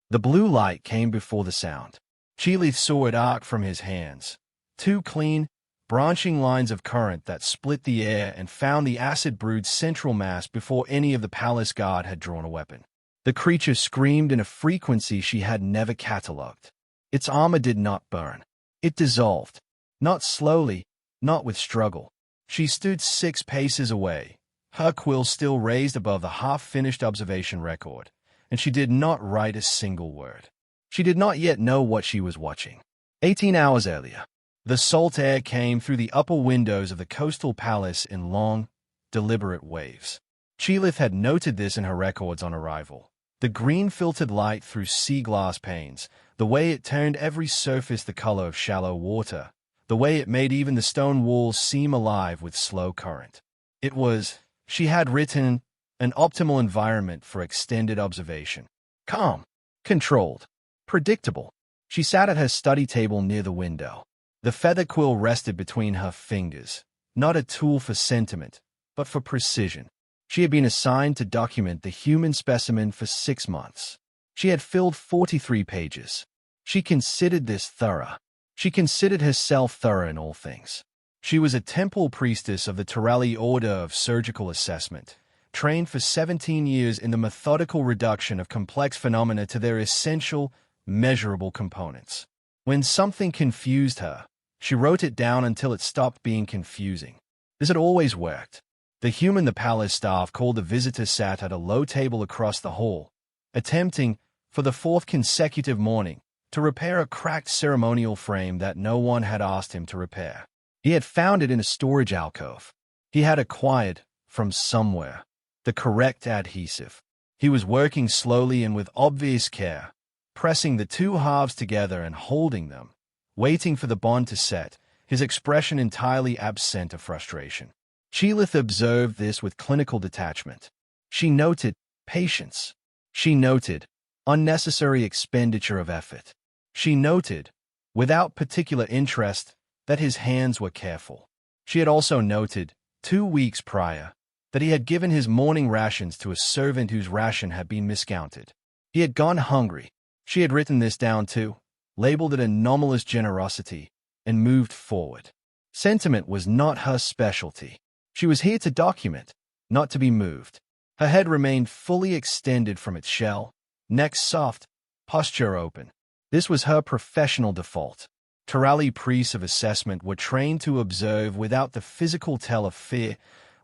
The blue light came before the sound. Cheelith saw it arc from his hands. Two clean, branching lines of current that split the air and found the acid-brewed central mass before any of the palace guard had drawn a weapon. The creature screamed in a frequency she had never catalogued. Its armor did not burn. It dissolved. Not slowly, not with struggle. She stood 6 paces away, her quill still raised above the half-finished observation record, and she did not write a single word. She did not yet know what she was watching. 18 hours earlier, the salt air came through the upper windows of the coastal palace in long, deliberate waves. Cheelith had noted this in her records on arrival. The green filtered light through sea glass panes, the way it turned every surface the color of shallow water, the way it made even the stone walls seem alive with slow current. It was, she had written, an optimal environment for extended observation. Calm, controlled, predictable. She sat at her study table near the window. The feather quill rested between her fingers, not a tool for sentiment, but for precision. She had been assigned to document the human specimen for 6 months. She had filled 43 pages. She considered this thorough. She considered herself thorough in all things. She was a temple priestess of the Terali Order of Surgical Assessment, trained for 17 years in the methodical reduction of complex phenomena to their essential, measurable components. When something confused her, she wrote it down until it stopped being confusing. This had always worked. The human the palace staff called the visitor sat at a low table across the hall, attempting, for the 4th consecutive morning, to repair a cracked ceremonial frame that no one had asked him to repair. He had found it in a storage alcove. He had acquired, from somewhere, the correct adhesive. He was working slowly and with obvious care, pressing the 2 halves together and holding them, waiting for the bond to set, his expression entirely absent of frustration. Cheelith observed this with clinical detachment. She noted patience. She noted unnecessary expenditure of effort. She noted, without particular interest, that his hands were careful. She had also noted, 2 weeks prior, that he had given his morning rations to a servant whose ration had been miscounted. He had gone hungry. She had written this down too, labeled it anomalous generosity, and moved forward. Sentiment was not her specialty. She was here to document, not to be moved. Her head remained fully extended from its shell, neck soft, posture open. This was her professional default. Terali priests of assessment were trained to observe without the physical tell of fear,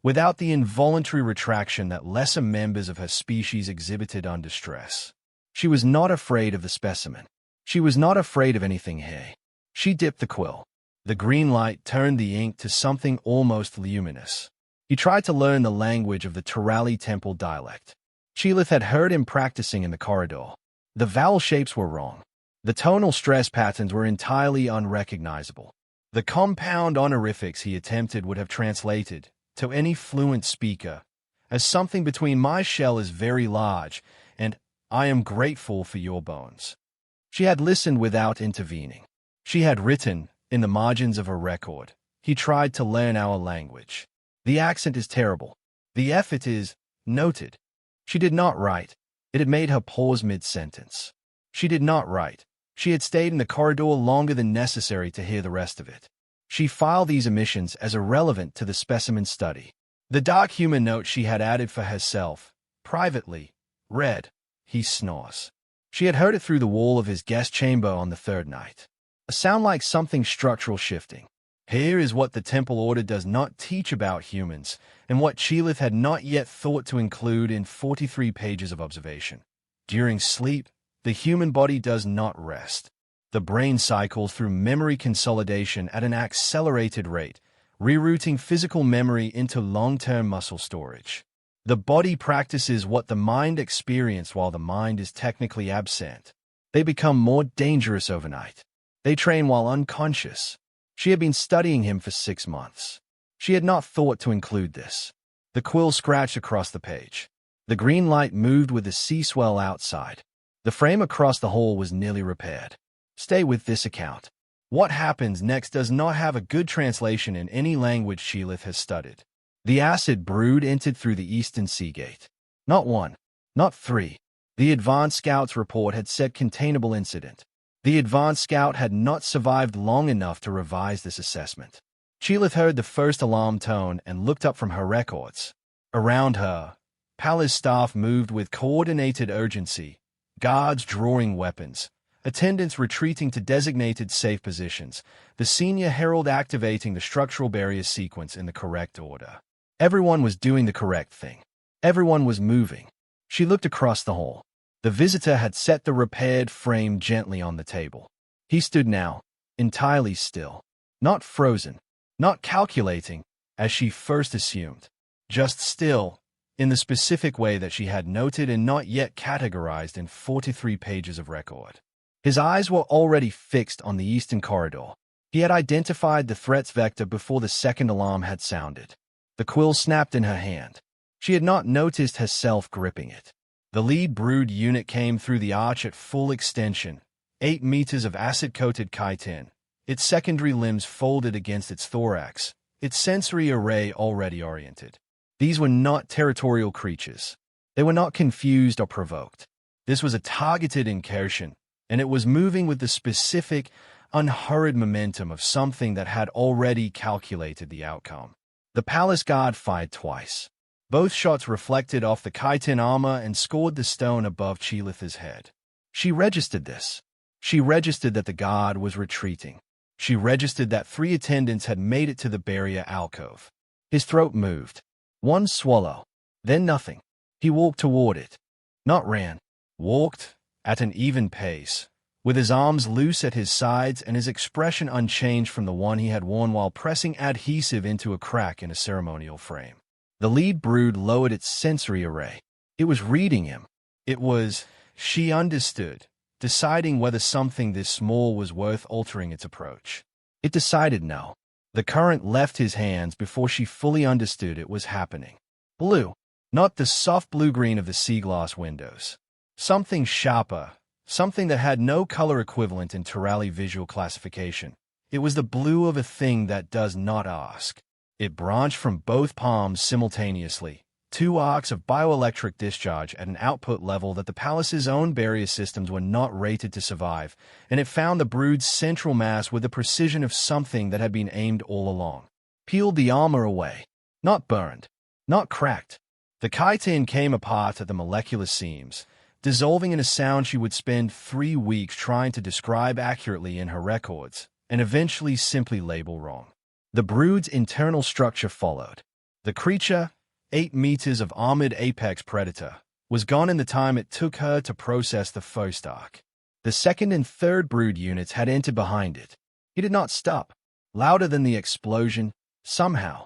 without the involuntary retraction that lesser members of her species exhibited under stress. She was not afraid of the specimen. She was not afraid of anything here. She dipped the quill. The green light turned the ink to something almost luminous. He tried to learn the language of the Terali temple dialect. Cheelith had heard him practicing in the corridor. The vowel shapes were wrong. The tonal stress patterns were entirely unrecognizable. The compound honorifics he attempted would have translated, to any fluent speaker, as something between "my shell is very large" and "I am grateful for your bones." She had listened without intervening. She had written, in the margins of her record, "He tried to learn our language. The accent is terrible. The effort is noted." She did not write. It had made her pause mid-sentence. She did not write. She had stayed in the corridor longer than necessary to hear the rest of it. She filed these omissions as irrelevant to the specimen study. The dark human note she had added for herself, privately, read, "He snores." She had heard it through the wall of his guest chamber on the 3rd night. A sound like something structural shifting. Here is what the Temple Order does not teach about humans, and what Cheelith had not yet thought to include in 43 pages of observation. During sleep, the human body does not rest. The brain cycles through memory consolidation at an accelerated rate, rerouting physical memory into long-term muscle storage. The body practices what the mind experienced while the mind is technically absent. They become more dangerous overnight. They train while unconscious. She had been studying him for 6 months. She had not thought to include this. The quill scratched across the page. The green light moved with the sea swell outside. The frame across the hall was nearly repaired. Stay with this account. What happens next does not have a good translation in any language Cheelith has studied. The acid brood entered through the eastern sea gate. Not 1, not 3, The Advanced Scout's report had said containable incident. The Advanced Scout had not survived long enough to revise this assessment. Sheelith heard the first alarm tone and looked up from her records. Around her, palace staff moved with coordinated urgency, guards drawing weapons, attendants retreating to designated safe positions, the senior herald activating the structural barrier sequence in the correct order. Everyone was doing the correct thing. Everyone was moving. She looked across the hall. The visitor had set the repaired frame gently on the table. He stood now, entirely still, not frozen, not calculating, as she first assumed, just still, in the specific way that she had noted and not yet categorized in 43 pages of record. His eyes were already fixed on the eastern corridor. He had identified the threat's vector before the second alarm had sounded. The quill snapped in her hand. She had not noticed herself gripping it. The lead brood unit came through the arch at full extension, 8 meters of acid-coated chitin, its secondary limbs folded against its thorax, its sensory array already oriented. These were not territorial creatures. They were not confused or provoked. This was a targeted incursion, and it was moving with the specific, unhurried momentum of something that had already calculated the outcome. The palace guard fired twice. Both shots reflected off the chitin armor and scored the stone above Cheelith's head. She registered this. She registered that the guard was retreating. She registered that 3 attendants had made it to the barrier alcove. His throat moved. One swallow. Then nothing. He walked toward it. Not ran. Walked, at an even pace, with his arms loose at his sides and his expression unchanged from the one he had worn while pressing adhesive into a crack in a ceremonial frame. The lead brood lowered its sensory array. It was reading him. It was, she understood, deciding whether something this small was worth altering its approach. It decided no. The current left his hands before she fully understood it was happening. Blue, not the soft blue-green of the sea glass windows. Something sharper, something that had no color equivalent in Terali visual classification. It was the blue of a thing that does not ask. It branched from both palms simultaneously, 2 arcs of bioelectric discharge at an output level that the palace's own barrier systems were not rated to survive, and it found the brood's central mass with the precision of something that had been aimed all along. Peeled the armor away. Not burned. Not cracked. The chitin came apart at the molecular seams, dissolving in a sound she would spend 3 weeks trying to describe accurately in her records, and eventually simply label wrong. The brood's internal structure followed. The creature, 8 meters of armored apex predator, was gone in the time it took her to process the first arc. The second and third brood units had entered behind it. He did not stop. Louder than the explosion, somehow.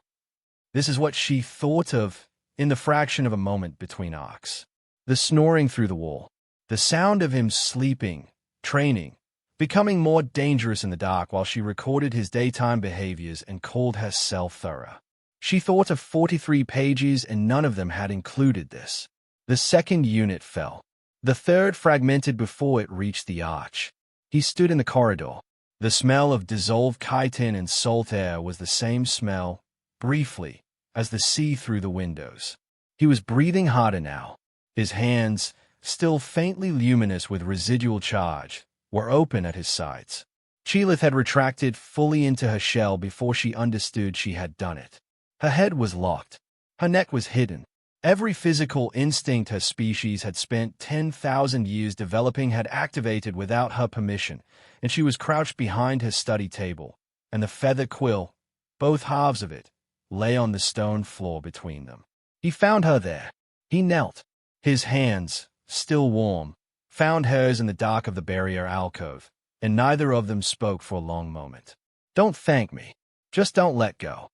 This is what she thought of in the fraction of a moment between arcs. The snoring through the wall. The sound of him sleeping, training, becoming more dangerous in the dark while she recorded his daytime behaviors and called herself thorough. She thought of 43 pages and none of them had included this. The second unit fell. The third fragmented before it reached the arch. He stood in the corridor. The smell of dissolved chitin and salt air was the same smell, briefly, as the sea through the windows. He was breathing harder now. His hands, still faintly luminous with residual charge, were open at his sides. Cheelith had retracted fully into her shell before she understood she had done it. Her head was locked. Her neck was hidden. Every physical instinct her species had spent 10,000 years developing had activated without her permission, and she was crouched behind her study table, and the feather quill, both halves of it, lay on the stone floor between them. He found her there. He knelt. His hands, still warm, found hers in the dark of the barrier alcove, and neither of them spoke for a long moment. "Don't thank me. Just don't let go."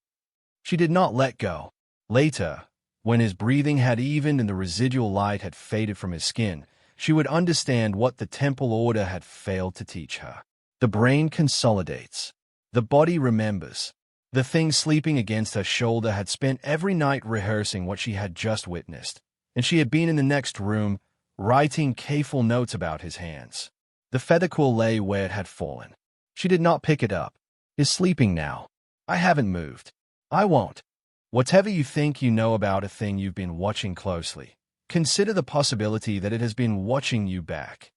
She did not let go. Later, when his breathing had evened and the residual light had faded from his skin, she would understand what the temple order had failed to teach her. The brain consolidates. The body remembers. The thing sleeping against her shoulder had spent every night rehearsing what she had just witnessed, and she had been in the next room, writing careful notes about his hands. The feather quill lay where it had fallen. She did not pick it up. "Is sleeping now. I haven't moved. I won't. Whatever you think you know about a thing you've been watching closely, Consider the possibility that it has been watching you back.